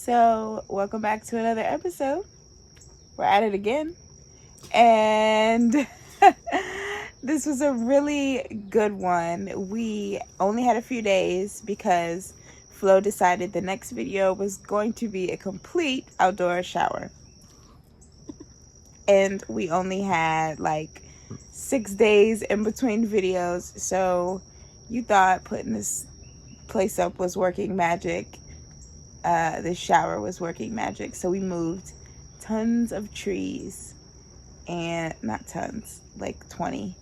So, welcome back to another episode. We're at it again. And this was a really good one. We only had a few days because Flo decided the next video was going to be a complete outdoor shower. And we only had like 6 days in between videos. So you thought putting this place up was working magic. This shower was working magic. So we moved tons of trees, and not tons, like 20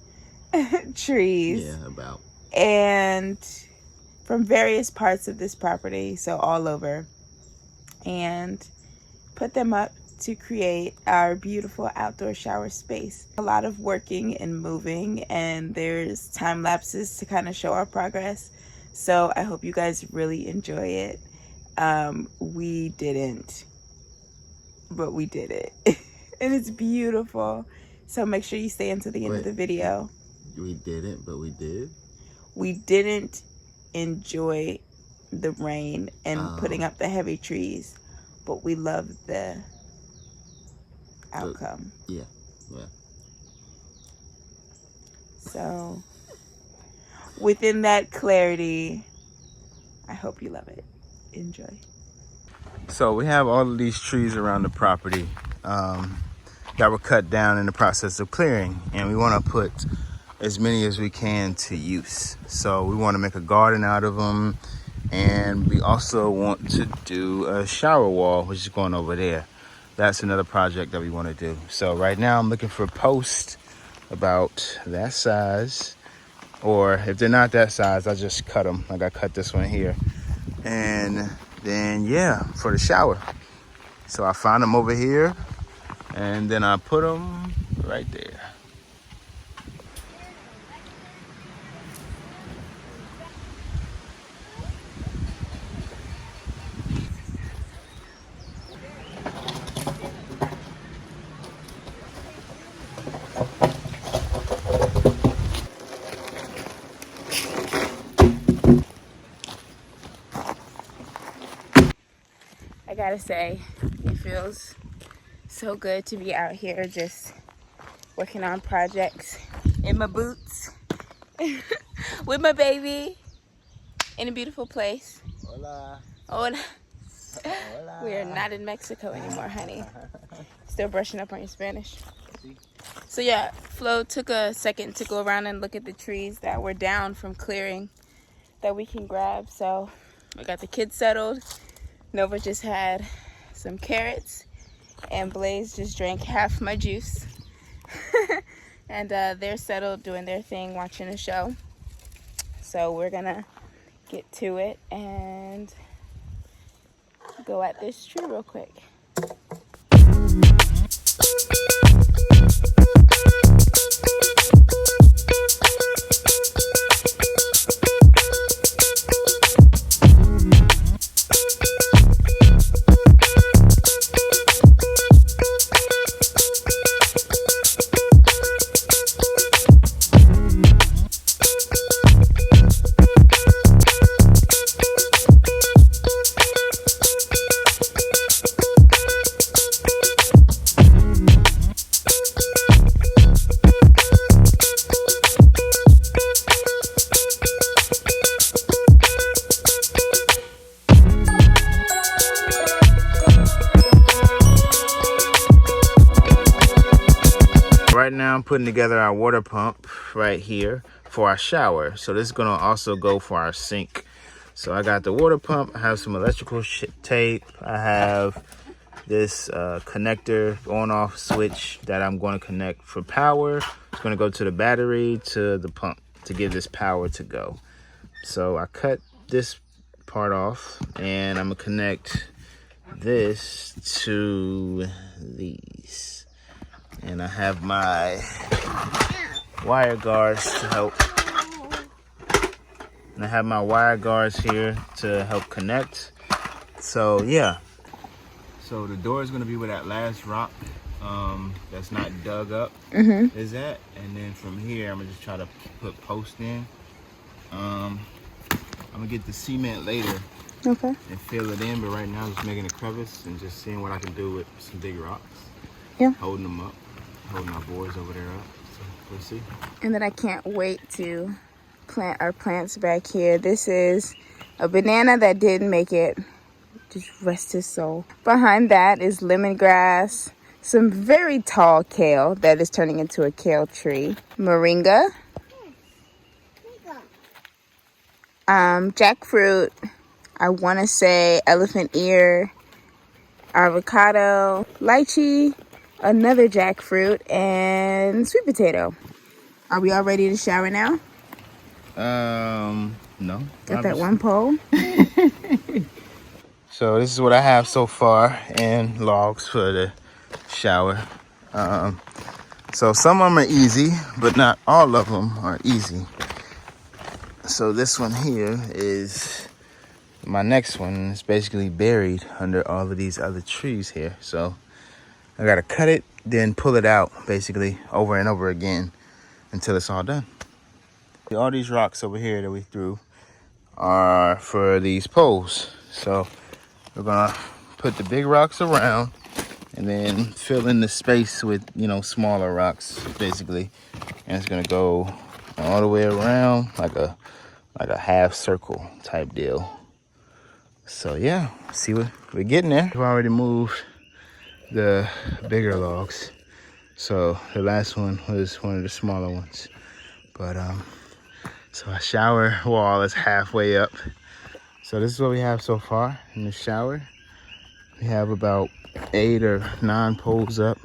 trees. Yeah, about. And from various parts of this property, so all over, and put them up to create our beautiful outdoor shower space. A lot of working and moving, and there's time lapses to kind of show our progress. So I hope you guys really enjoy it. We didn't, but we did it. And it's beautiful. So make sure you stay until the end of the video. We didn't, but we did? We didn't enjoy the rain and putting up the heavy trees, but we loved the outcome. Yeah. So within that clarity, I hope you love it. Enjoy. So we have all of these trees around the property that were cut down in the process of clearing, and we want to put as many as we can to use. So we want to make a garden out of them, and we also want to do a shower wall, which is going over there. That's another project that we want to do. So right now I'm looking for posts about that size, or if they're not that size, I just cut them. Like I cut this one here. And then, yeah, for the shower. So I found them over here, and then I put them right there. I gotta say, it feels so good to be out here just working on projects in my boots with my baby in a beautiful place. Hola. Hola. Hola. We are not in Mexico anymore, honey. Still brushing up on your Spanish. So yeah, Flo took a second to go around and look at the trees that were down from clearing that we can grab. So we got the kids settled. Nova just had some carrots, and Blaze just drank half my juice. And they're settled doing their thing, watching a show. So we're gonna get to it and go at this tree real quick. Right now I'm putting together our water pump right here for our shower. So this is gonna also go for our sink. So I got the water pump, I have some electrical tape, I have this connector on-off switch that I'm going to connect for power. It's going to go to the battery to the pump to give this power to go. So I cut this part off, and I'm going to connect this to these. And I have my wire guards to help. And I have my wire guards here to help connect. So yeah. So the door is going to be where that last rock that's not dug up is at. And then from here, I'm going to just try to put posts in. I'm going to get the cement later Okay. and fill it in. But right now, I'm just making a crevice and just seeing what I can do with some big rocks. Yeah. Holding them up, holding our boards over there up. So we'll see. And then I can't wait to plant our plants back here. This is a banana that didn't make it. Just rest his soul. Behind that is lemongrass, some very tall kale that is turning into a kale tree, moringa, jackfruit, I want to say elephant ear, avocado, lychee, another jackfruit, and sweet potato. Are we all ready to shower now? No. Got that one pole? So this is what I have so far in logs for the shower. So some of them are easy, but not all of them are easy. So this one here is my next one. It's basically buried under all of these other trees here. So I gotta cut it, then pull it out basically over and over again until it's all done. All these rocks over here that we threw are for these poles. So we're gonna put the big rocks around and then fill in the space with, you know, smaller rocks basically. And it's gonna go all the way around like a half circle type deal. So yeah, see what we're getting there. We've already moved the bigger logs. So the last one was one of the smaller ones. But so our shower wall is halfway up. So this is what we have so far in the shower. We have about 8 or 9 poles up,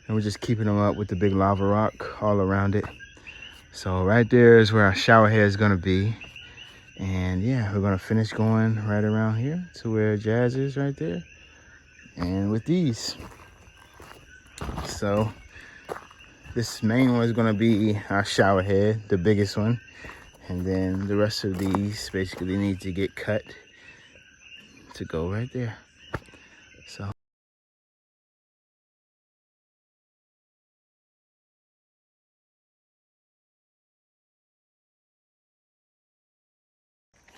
and we're just keeping them up with the big lava rock all around it. So right there is where our shower head is gonna be. And yeah, we're gonna finish going right around here to where Jazz is right there. And with these. So this main one is gonna be our shower head, the biggest one. And then the rest of these basically need to get cut to go right there. So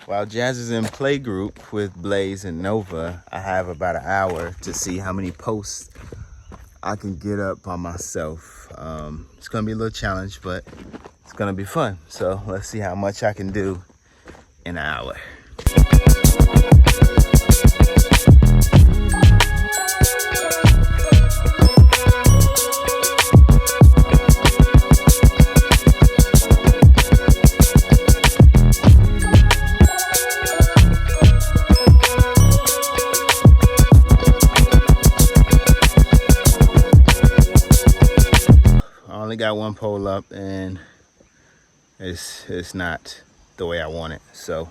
while Jazz is in playgroup with Blaze and Nova, I have about an hour to see how many posts I can get up by myself. It's gonna be a little challenge, but it's gonna be fun. So let's see how much I can do in an hour. Got one pole up and it's not the way I want it, so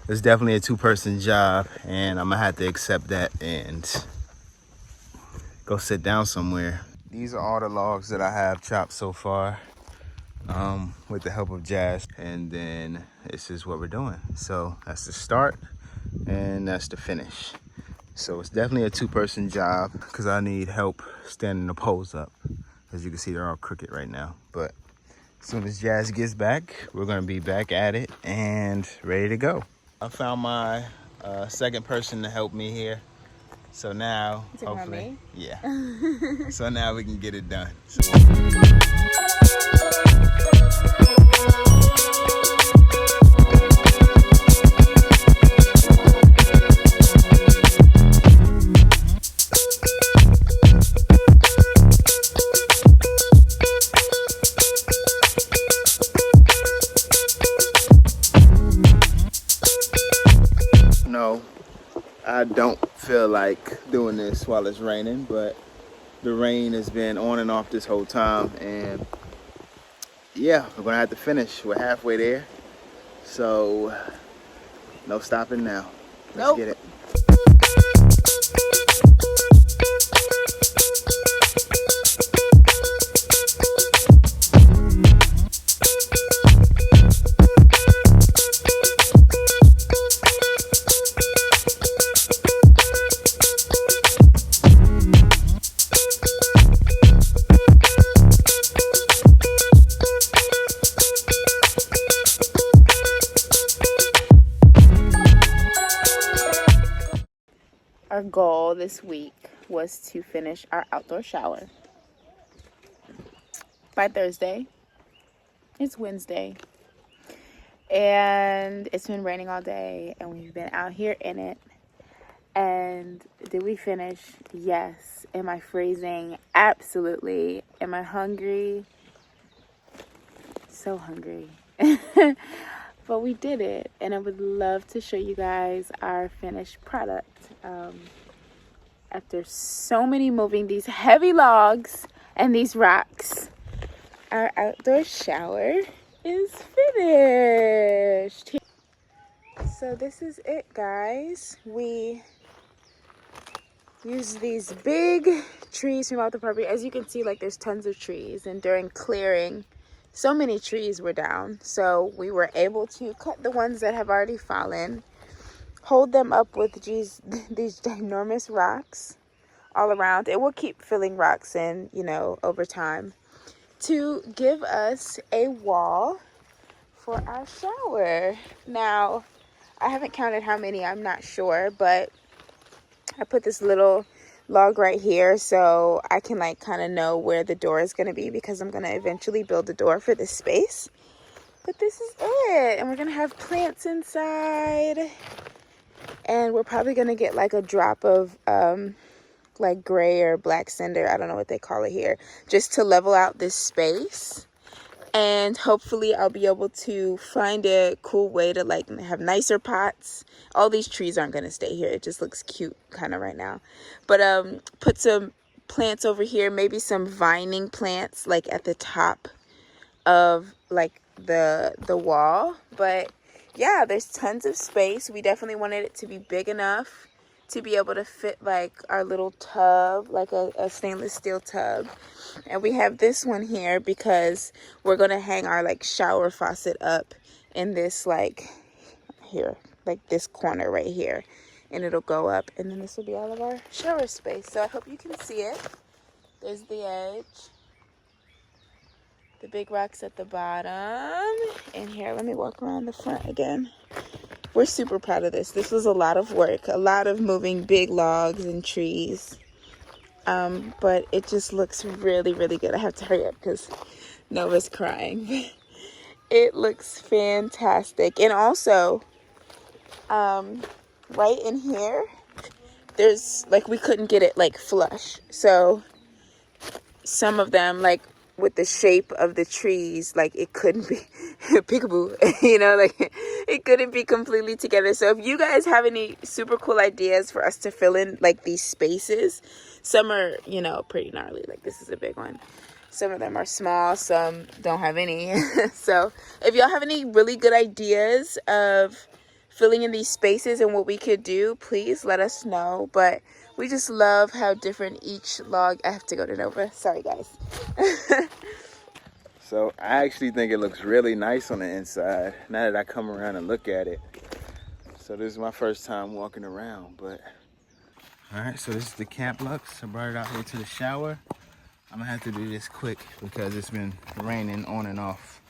it's definitely a 2-person job, and I'm gonna have to accept that and go sit down somewhere. These are all the logs that I have chopped so far with the help of Jazz, and then this is what we're doing. So that's the start and that's the finish. So it's definitely a 2-person job because I need help standing the poles up. As you can see, they're all crooked right now. But as soon as Jazz gets back, we're gonna be back at it and ready to go. I found my second person to help me here. So now, hopefully, yeah. So now we can get it done. No, I don't feel like doing this while it's raining, but the rain has been on and off this whole time, and yeah, we're gonna have to finish. We're halfway there, so no stopping now. Let's get it. our goal this week was to finish our outdoor shower by Thursday. It's Wednesday. And it's been raining all day, and we've been out here in it. And did we finish? Yes. Am I freezing? Absolutely. Am I hungry? So hungry. But we did it, and I would love to show you guys our finished product. After so many moving these heavy logs and these rocks, our outdoor shower is finished. So this is it, guys. We use these big trees from out the property. As you can see, like, there's tons of trees, and during clearing, so many trees were down, so we were able to cut the ones that have already fallen, hold them up with these ginormous rocks all around. It will keep filling rocks in, you know, over time, to give us a wall for our shower. Now, I haven't counted how many, I'm not sure, but I put this little log right here so I can, like, kind of know where the door is going to be, because I'm going to eventually build a door for this space. But this is it, and we're going to have plants inside, and we're probably going to get like a drop of like gray or black cinder, I don't know what they call it here, just to level out this space. And hopefully I'll be able to find a cool way to, like, have nicer pots. All these trees aren't going to stay here. It just looks cute kind of right now. But put some plants over here, maybe some vining plants, like, at the top of, like, the wall. But yeah, there's tons of space. We definitely wanted it to be big enough to be able to fit, like, our little tub, like a stainless steel tub. And we have this one here because we're going to hang our, like, shower faucet up in this, like, here, like this corner right here. And it'll go up, and then this will be all of our shower space. So I hope you can see it. There's the edge. The big rocks at the bottom. And here, let me walk around the front again. We're super proud of this. This was a lot of work, a lot of moving big logs and trees. But it just looks really, really good. I have to hurry up because Nova's crying. It looks fantastic. And also, right in here, there's, like, we couldn't get it, like, flush. So some of them, like, with the shape of the trees, like, it couldn't be peekaboo, you know, like, it couldn't be completely together. So if you guys have any super cool ideas for us to fill in, like, these spaces, some are, you know, pretty gnarly, like this is a big one. Some of them are small, some don't have any. So if y'all have any really good ideas of filling in these spaces and what we could do, please let us know. But we just love how different each log. I have to go to Nova. Sorry, guys. So I actually think it looks really nice on the inside now that I come around and look at it. So this is my first time walking around, but all right, so this is the Camp Lux. I brought it out here to the shower. I'm gonna have to do this quick because it's been raining on and off,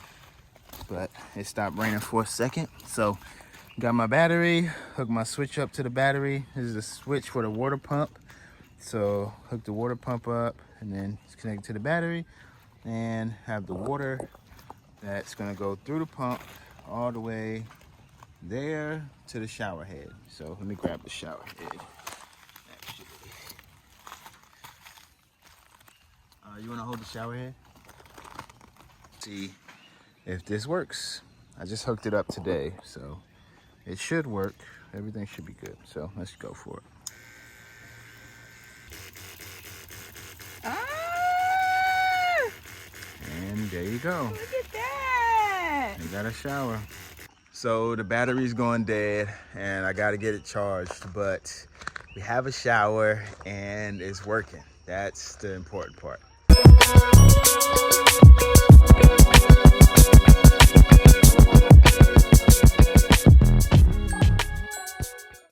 but it stopped raining for a second. So got my battery, hook my switch up to the battery. This is the switch for the water pump. So hook the water pump up and then it's connected to the battery, and have the water that's gonna go through the pump all the way there to the shower head. So let me grab the shower head. You wanna hold the shower head? See if this works. I just hooked it up today, so it should work. Everything should be good. So let's go for it. And there you go. Look at that. You got a shower. So the battery's going dead and I gotta get it charged, but we have a shower and it's working. That's the important part.